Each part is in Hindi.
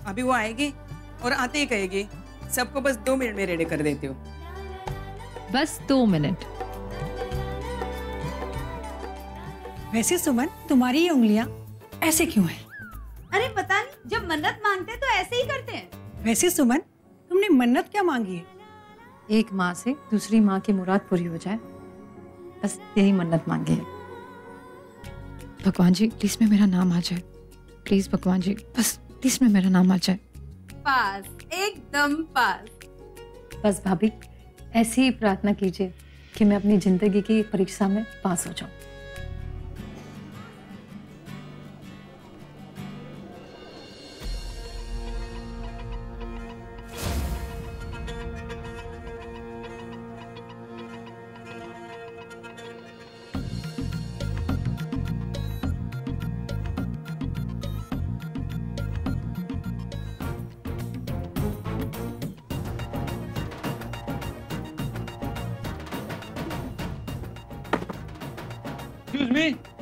अभी वो आएगी और आते ही कहेगी सबको बस 2 मिनट में रेडी कर देती हूँ। बस 2 मिनट। वैसे सुमन, तुम्हारी ये उंगलियां ऐसे क्यों हैं? अरे पता नहीं, जब मन्नत मांगते हैं तो ऐसे ही करते हैं। वैसे सुमन, तुमने मन्नत क्या मांगी है? एक माँ से दूसरी माँ की मुराद पूरी हो जाए, बस यही मन्नत मांगी है। भगवान जी प्लीज में मेरा नाम आ जाए, प्लीज भगवान जी, बस प्लीज में मेरा नाम आ जाए। पास, एकदम पास। बस भाभी ऐसी ही प्रार्थना कीजिए कि मैं अपनी जिंदगी की परीक्षा में पास हो जाऊं।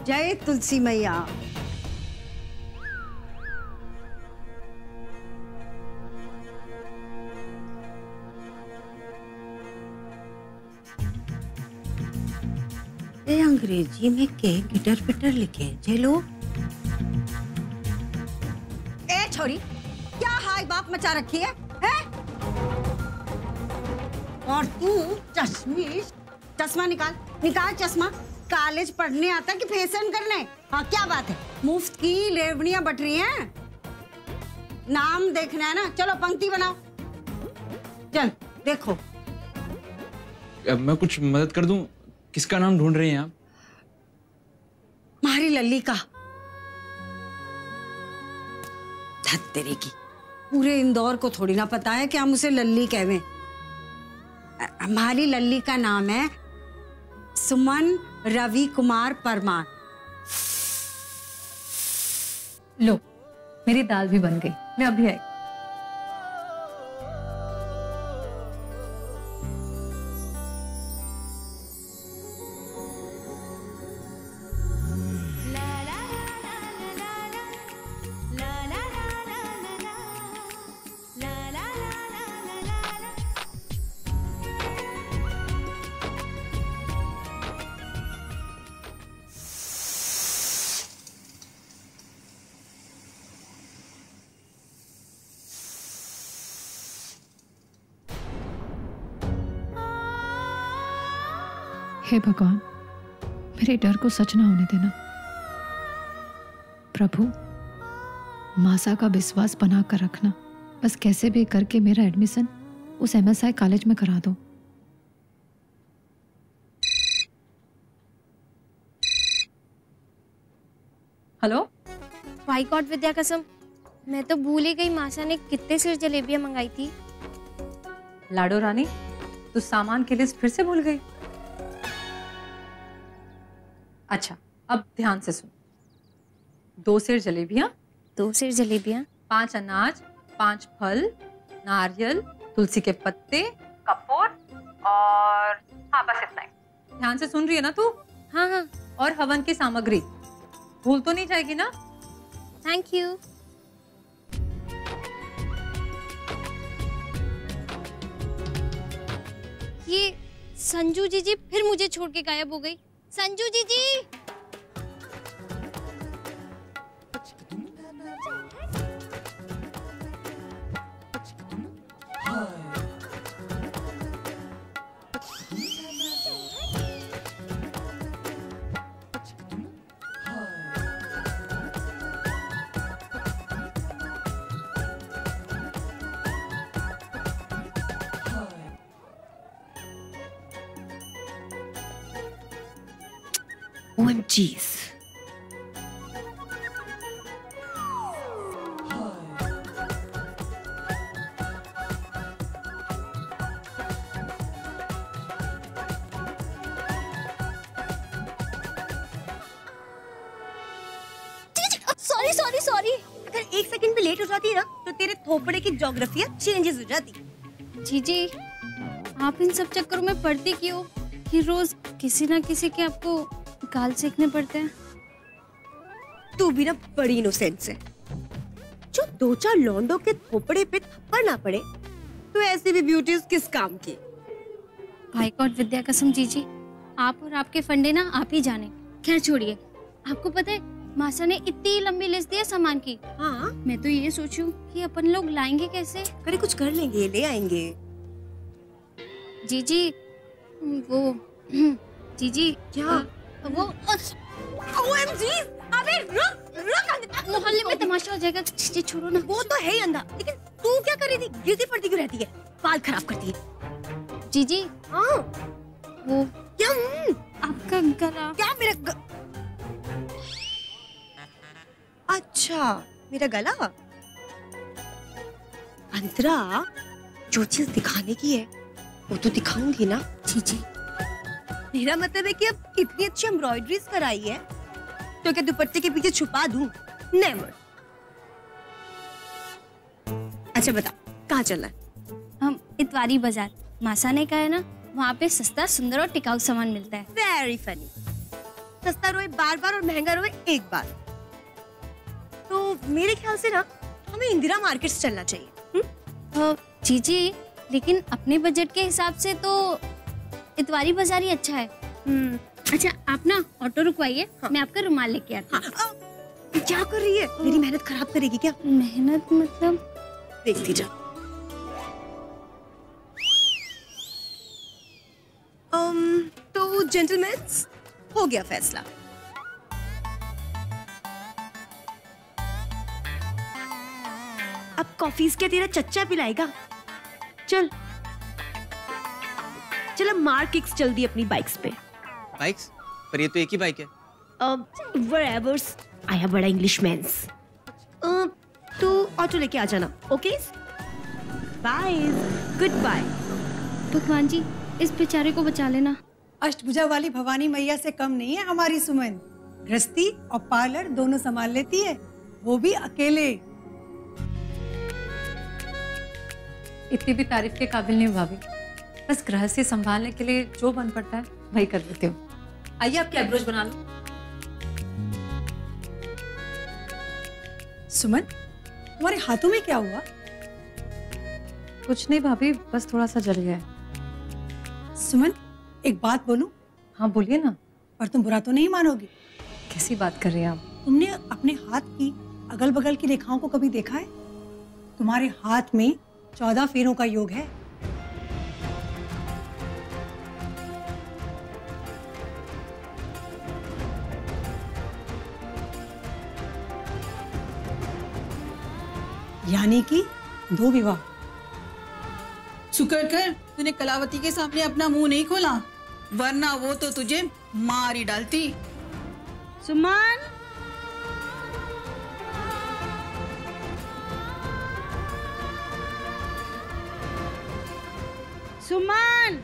जय तुलसी मैया। ये अंग्रेजी में के गिटर पिटर लिखे जे लोग। ए छोरी, क्या हाय बाप मचा रखी है? और तू चश्मिश, चश्मा निकाल, निकाल चश्मा। कॉलेज पढ़ने आता कि फैशन करने? हाँ क्या बात है, मुफ्त की लेवड़ियां बट रही हैं। नाम देखना है ना, चलो पंक्ति बनाओ। चल देखो। अब मैं कुछ मदद कर दूं? किसका नाम ढूंढ रही हैं आप? मारी लल्ली का। धत तेरे की, पूरे इंदौर को थोड़ी ना पता है कि हम उसे लल्ली कहवे। हमारी लल्ली का नाम है सुमन रवि कुमार परमार। लो मेरी दाल भी बन गई, मैं अभी आई। हे भगवान, मेरे डर को सच ना होने देना। प्रभु, मासा का विश्वास बना कर रखना। बस कैसे भी करके मेरा एडमिशन उस MSI कॉलेज में करा दो। हेलो, भाई गॉड विद्या कसम, मैं तो भूल ही गई मासा ने कितने सिर जलेबियां मंगाई थी। लाडो रानी, तू सामान की लिस्ट फिर से भूल गई? अच्छा, अब ध्यान से सुन। 2 सिर जलेबियां, 2 सिर जलेबियां, 5 अनाज, 5 फल, नारियल, तुलसी के पत्ते, कपूर और हाँ बस इतना ही। ध्यान से सुन रही है ना तू? हाँ हाँ। और हवन की सामग्री भूल तो नहीं जाएगी ना? Thank you. ये संजू जीजी फिर मुझे छोड़ के गायब हो गई। संजू जीजी, OMGs। सॉरी सॉरी सॉरी, अगर 1 सेकंड भी लेट हो जाती है ना तो तेरे थोपड़े की ज्योग्राफी चेंजेस हो जाती। जीजी आप इन सब चक्करों में पड़ती क्यों कि रोज किसी ना किसी के आपको गाल सीखने पड़ते हैं। तू भी ना बड़ी इनोसेंट है। जो 2-4 लौंडों के थोपड़े पे थप्पड़ ना पड़े तो ऐसी भी ब्यूटीज किस काम की। बाइकआउट विद्या कसम जीजी, आप और आपके फंडे ना आप ही जाने। खैर छोड़िए, आपको पता है मासा ने इतनी लंबी लिस्ट दी है सामान की। हाँ, मैं तो ये सोचूं कि अपन लोग लाएंगे कैसे। अरे कुछ कर लेंगे, ले आएंगे। जीजी वो जीजी क्या? वो OMG! अबे रुक मोहल्ले में तमाशा हो जाएगा। जीजी छोड़ो ना। वो तो है ही अंधा, लेकिन तू क्या कर रही थी? गिरती पड़ती क्यों रहती है? बाल खराब करती है। जीजी हाँ, वो क्या? आपका गला। क्या मेरा अच्छा, मेरा गला। अंतरा, जो चीज दिखाने की है वो तो दिखाऊंगी ना। जीजी मेरा मतलब है कि अब इतनी अच्छी एम्ब्रॉयडरीज कराई है तो क्या दुपट्टे के पीछे छुपा दूं? नेवर। अच्छा बता, कहाँ चलना है? हम इतवारी बाजार, मासा ने कहा है ना, वहाँ पे सस्ता सुंदर और टिकाऊ सामान मिलता है। Very funny. सस्ता रोए बार बार और महंगा रोए एक बार। तो मेरे ख्याल से ना हमें इंदिरा मार्केट से चलना चाहिए। जीजी लेकिन अपने बजट के हिसाब से तो इतवारी बाजार ही अच्छा है। अच्छा आप ना ऑटो रुकवाइए, हाँ। मैं आपका रुमाल लेके आती हूँ। क्या कर रही है? मेरी मेहनत खराब करेगी क्या? मेहनत मतलब? देखती जा। तो जेंटलमैन्स, हो गया फैसला। अब कॉफीज क्या तेरा चच्चा पिलाएगा? चल चल, अब मार किक्स जल्दी अपनी बाइक्स पे। बाइक्स? पर ये तो एक ही बाइक है। Wherever I have बड़ा इंग्लिशमैन्स। तो ऑटो लेके आ जाना, ओके? Bye, good bye. भगवान जी इस बेचारे को बचा लेना। अष्टभुजा वाली भवानी मैया से कम नहीं है हमारी सुमन। गृहस्थी और पार्लर दोनों संभाल लेती है, वो भी अकेले। इतनी भी तारीफ के काबिल नहीं हूँ भाभी, बस गृहस्थी संभालने के लिए जो बन पड़ता है वही कर देती हूँ। आइए आपके आईब्रोज बना लो। सुमन, तुम्हारे हाथों में क्या हुआ? कुछ नहीं भाभी, बस थोड़ा सा जल गया है। सुमन, एक बात बोलूं? हाँ बोलिए ना। और तुम बुरा तो नहीं मानोगी? कैसी बात कर रही हैं आप? तुमने अपने हाथ की अगल बगल की रेखाओं को कभी देखा है? तुम्हारे हाथ में 14 फेरों का योग है। यानी कि 2 विवाह। शुक्र कर तूने कलावती के सामने अपना मुंह नहीं खोला, वरना वो तो तुझे मार ही डालती। सुमन, सुमन,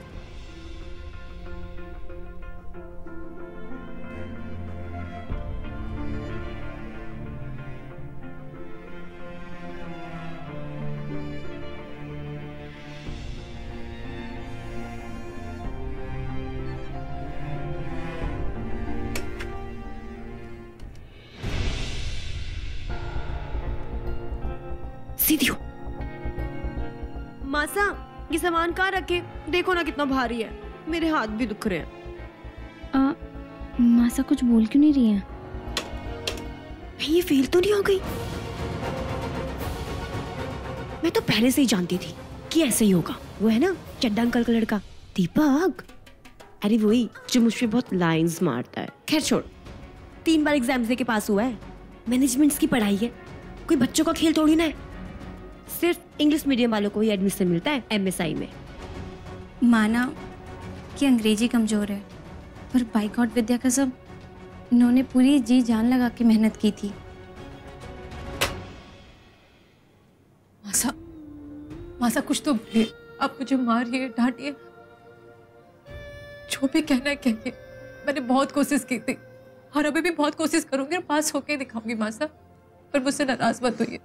सीधी हो। मासा, ये सामान कहाँ रखे? देखो ना कितना भारी है, मेरे हाथ भी दुख रहे हैं। मासा कुछ बोल क्यों नहीं रही है? कहीं ये फेल तो नहीं हो गई? मैं तो पहले से ही जानती थी कि ऐसे ही होगा। वो है ना चड्डा अंकल का लड़का दीपक, अरे वही जो मुझ पे बहुत लाइंस मारता है। खैर छोड़, 3 बार एग्जाम दे के पास हुआ है। मैनेजमेंट्स की पढ़ाई है, कोई बच्चों का खेल थोड़ी ना है। सिर्फ इंग्लिश मीडियम वालों को ही एडमिशन मिलता है MSI में। माना कि अंग्रेजी कमजोर है, पर बाइकआउट विद्या का सब इन्होंने पूरी जी जान लगा के मेहनत की थी। मासा, मासा कुछ तो बोलिए। आप मुझे मारिए, डांटिए, जो भी कहना है कहिए। मैंने बहुत कोशिश की थी और अभी भी बहुत कोशिश करूंगी और पास होके दिखाऊंगी मासा, पर मुझसे नाराज मत होइए।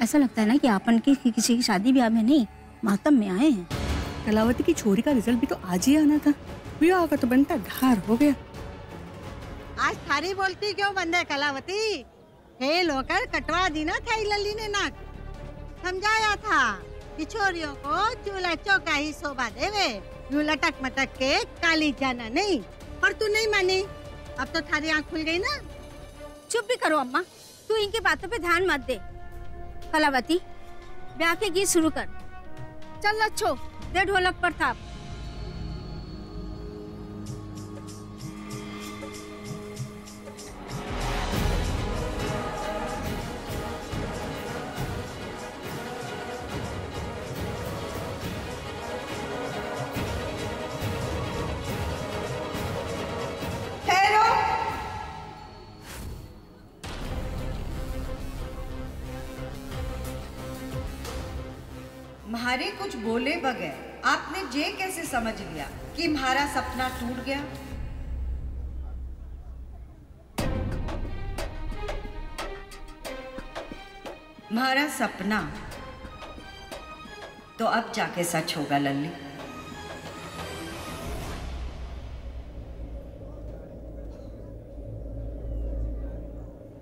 ऐसा लगता है ना कि आपन की किसी की शादी ब्याह में नहीं, मातम में आए हैं। कलावती की छोरी का रिजल्ट भी तो आज ही आना था, ब्याह का तो बनता धार हो गया। आज थारी बोलती क्यों बंद है कलावती? फेल होकर कटवा दी ना थाई लल्ली ने नाक। समझाया था कि छोरियों को चूल्हा चौका ही शोभा देवे, यूं लटक मटक के काली जाना नहीं। पर तू नहीं मानी, अब तो थारी आँख खुल गई ना। चुप भी करो अम्मा, तू इनकी बातों पे ध्यान मत दे। कलावती, ब्याह के गीत शुरू कर। चल लच्छो, दे ढोलक पर थाप। म्हारे कुछ बोले बगैर आपने ये कैसे समझ लिया कि म्हारा सपना टूट गया? म्हारा सपना तो अब जाके सच होगा लल्ली।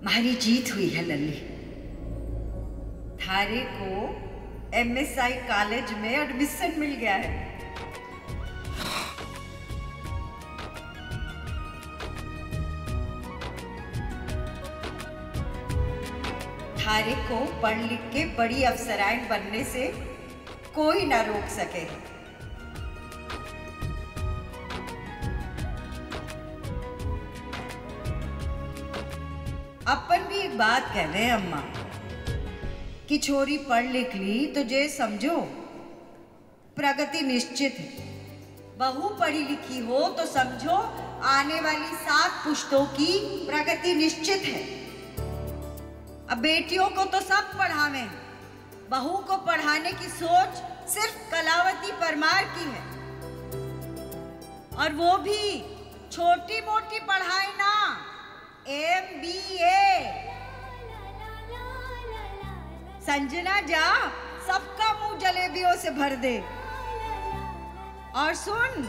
म्हारी जीत हुई है लल्ली। थारे को MSI कॉलेज में एडमिशन मिल गया है। थारे को पढ़ लिख के बड़ी अफसराइन बनने से कोई ना रोक सके। अपन भी एक बात कह रहे हैं अम्मा कि छोरी पढ़ लिख ली तो जे समझो प्रगति निश्चित है। बहू पढ़ी लिखी हो तो समझो आने वाली 7 पुश्तों की प्रगति निश्चित है। अब बेटियों को तो सब पढ़ावे, बहू को पढ़ाने की सोच सिर्फ कलावती परमार की है, और वो भी छोटी मोटी पढ़ाई ना, MBA। संजना जा सबका मुंह जलेबियों से भर दे। और सुन,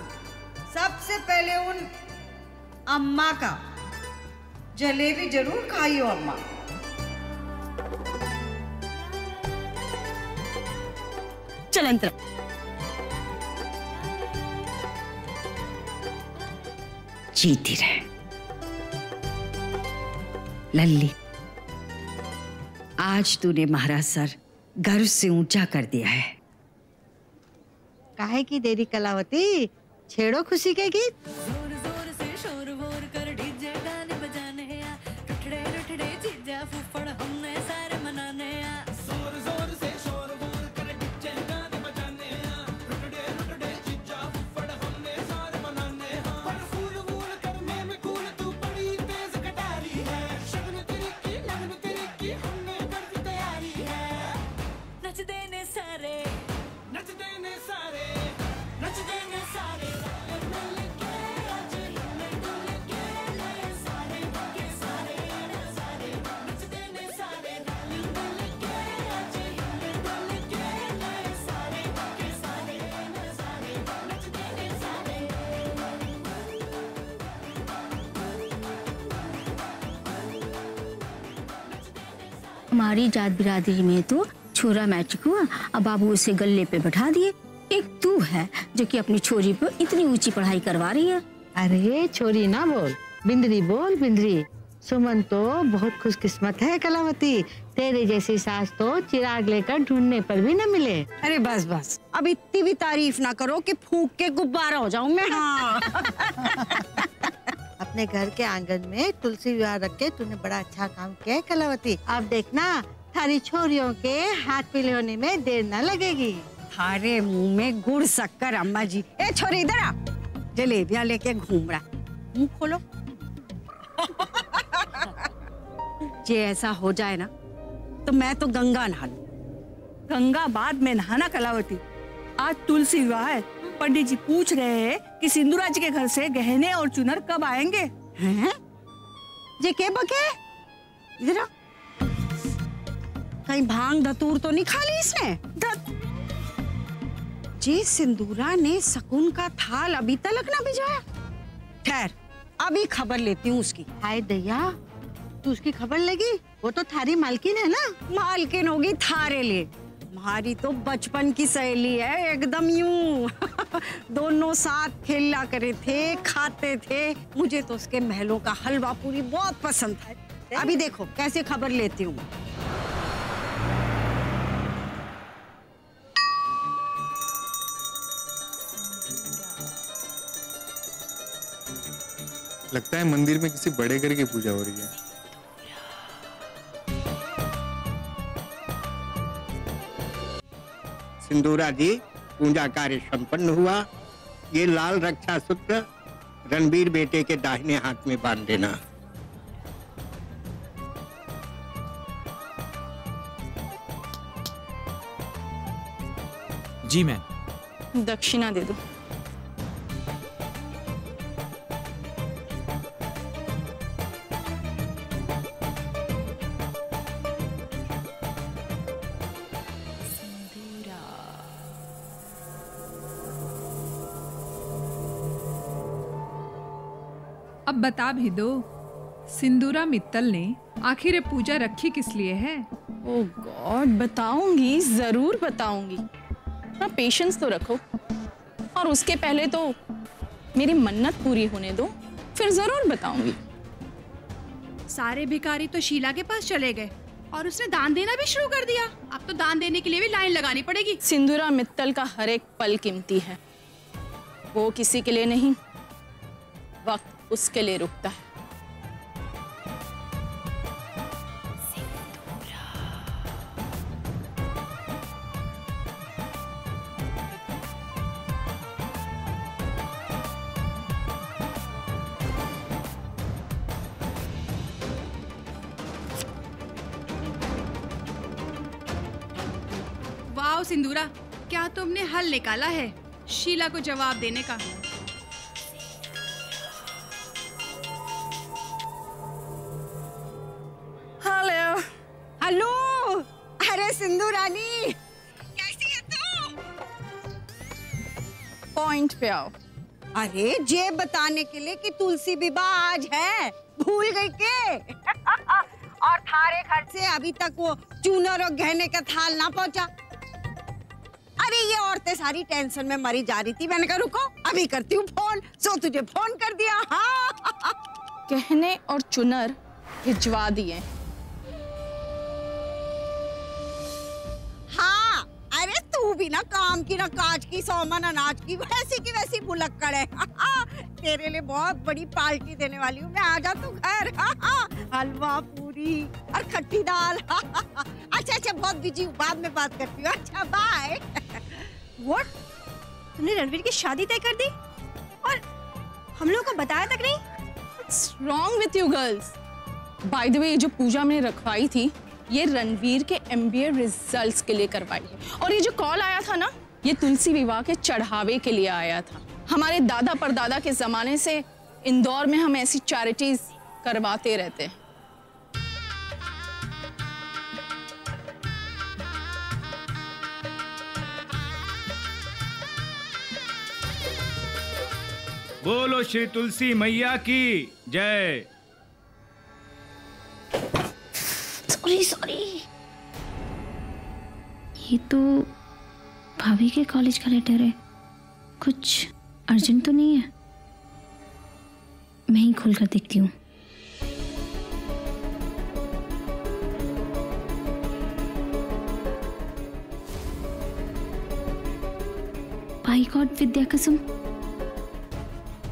सबसे पहले उन अम्मा का जलेबी जरूर खाइयो अम्मा। चल अंतर। जीती रहे लल्ली। आज तूने हमारा सर गर्व से ऊंचा कर दिया है। काहे की देरी कलावती, छेड़ो खुशी के गीत। हमारी जात बिरादरी में तो छोरा मैट्रिक हुआ, अब बाबू उसे गले पे बैठा दिए। एक तू है जो कि अपनी छोरी पर इतनी ऊंची पढ़ाई करवा रही है। अरे छोरी ना बोल, बिंदरी बोल, बिंदरी। सुमन तो बहुत खुशकिस्मत है कलावती, तेरे जैसी सास तो चिराग लेकर ढूंढने पर भी न मिले। अरे बस बस, अब इतनी भी तारीफ ना करो कि फूंक के गुब्बारा हो जाऊं मैं। हाँ। अपने घर के आंगन में तुलसी विवाह रख के तूने बड़ा अच्छा काम किया है कलावती। अब देखना थारी छोरियों के हाथ पीले होने में देर न लगेगी। थारे मुंह में गुड़ शक्कर अम्मा जी। ए छोरी इधर आ, जलेबियां लेके घूम रहा, मुंह खोलो। जे ऐसा हो जाए ना तो मैं तो गंगा नहा लूं। गंगा बाद में नहाना कलावती। आज तुलसी विवाह है, पंडित जी पूछ रहे हैं कि सिंधुरा जी के घर से गहने और चुनर कब आएंगे। हैं? जे के बके इधर आ। कहीं भांग धतूर तो नहीं खा ली इसने? जी सिंदूरा ने शकुन का थाल अभी तक ना भिजवाया। ठहर, अभी खबर लेती हूँ उसकी। हाय दया, तू उसकी खबर लेगी? वो तो थारी मालकिन है ना। मालकिन होगी थारे लिए, हमारी तो बचपन की सहेली है एकदम यूं। दोनों साथ खेला करे थे, खाते थे। मुझे तो उसके महलों का हलवा पूरी बहुत पसंद था। अभी देखो कैसे खबर लेती हूँ। लगता है मंदिर में किसी बड़े घर की पूजा हो रही है। सिंदूरा जी, पूजा कार्य संपन्न हुआ। ये लाल रक्षा सूत्र रणबीर बेटे के दाहिने हाथ में बांध देना। जी मैम। दक्षिणा दे दो। अब बता भी दो, सिंदूरा मित्तल ने आखिर ये पूजा रखी किस लिए है? ओह गॉड, बताऊंगी, जरूर बताऊंगी। हाँ, पेशेंस तो रखो, और उसके पहले तो मेरी मन्नत पूरी होने दो, फिर जरूर बताऊंगी। सारे भिखारी तो शीला के पास चले गए और उसने दान देना भी शुरू कर दिया। अब तो दान देने के लिए भी लाइन लगानी पड़ेगी। सिंदूरा मित्तल का हर एक पल कीमती है। वो किसी के लिए नहीं, वक्त उसके लिए रुकता है। वाह सिंदूरा, क्या तुमने हल निकाला है शीला को जवाब देने का। हेलो, अरे सिंधु रानी, कैसी है तू? पॉइंट पे आओ। अरे ये बताने के लिए कि तुलसी विवाह आज है, भूल गई के? और थारे घर से अभी तक वो चूनर और गहने का थाल ना पहुंचा। अरे ये औरतें सारी टेंशन में मरी जा रही थी। मैंने कहा रुको, अभी करती हूँ फोन। सो तुझे फोन कर दिया। हाँ, गहने और चुनर भिजवा दिए। हाँ, अरे तू भी ना काम की ना काज की, सौमन अनाज की वैसी भुलक्कड़ है। तेरे लिए बहुत बड़ी पार्टी देने वाली हूँ मैं। आ जा तू घर। हलवा पूरी और खट्टी दाल। अच्छा, बहुत बिजी हूँ, बाद में बात करती हूँ। अच्छा बाय। व्हाट? तुमने रणवीर की शादी तय कर दी और हम लोगों को बताया तक नहीं? What's wrong with you girls? By the way, ये जो पूजा मैंने रखवाई थी, ये रणवीर के MBA रिजल्ट्स के लिए करवाई है। और ये जो कॉल आया था ना, ये तुलसी विवाह के चढ़ावे के लिए आया था। हमारे दादा परदादा के जमाने से इंदौर में हम ऐसी चैरिटीज करवाते रहते हैं। बोलो श्री तुलसी मैया की जय। सॉरी, ये तो भाभी के कॉलेज का लेटर है। कुछ अर्जेंट तो नहीं है? मैं ही खोल कर देखती हूँ। बाय गॉड, विद्या कसम,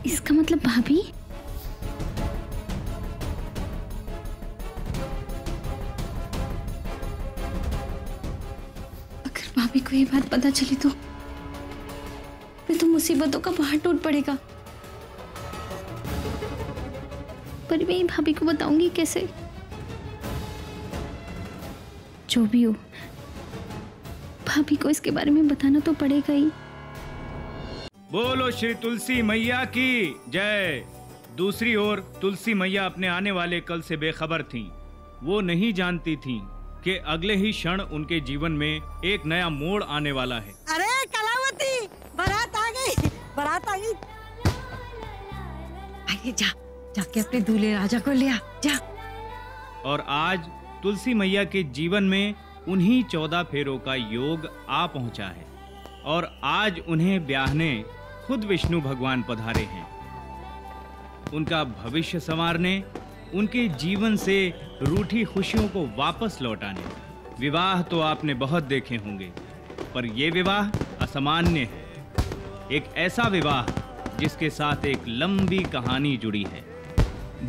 इसका मतलब भाभी? अगर भाभी को ये बात पता चली तो फिर तो मुसीबतों का पहाड़ टूट पड़ेगा। पर मैं भाभी को बताऊंगी कैसे? जो भी हो, भाभी को इसके बारे में बताना तो पड़ेगा ही। बोलो श्री तुलसी मैया की जय। दूसरी ओर तुलसी मैया अपने आने वाले कल से बेखबर थीं। वो नहीं जानती थीं कि अगले ही क्षण उनके जीवन में एक नया मोड़ आने वाला है। अरे कलावती, बारात आ गई, बारात आ गई। आइए जा, जाके अपने दूल्हे राजा को ले आ, जा। और आज तुलसी मैया के जीवन में उन्हीं 14 फेरों का योग आ पहुंचा है और आज उन्हें ब्याहने खुद विष्णु भगवान पधारे हैं। उनका भविष्य संवारने, उनके जीवन से रूठी खुशियों को वापस लौटाने। विवाह तो आपने बहुत देखे होंगे, पर यह विवाह असामान्य है। एक ऐसा विवाह जिसके साथ एक लंबी कहानी जुड़ी है।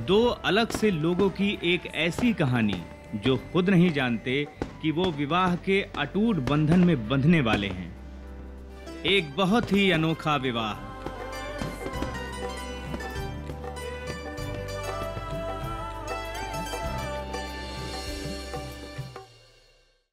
दो अलग से लोगों की एक ऐसी कहानी जो खुद नहीं जानते कि वो विवाह के अटूट बंधन में बंधने वाले हैं। एक बहुत ही अनोखा विवाह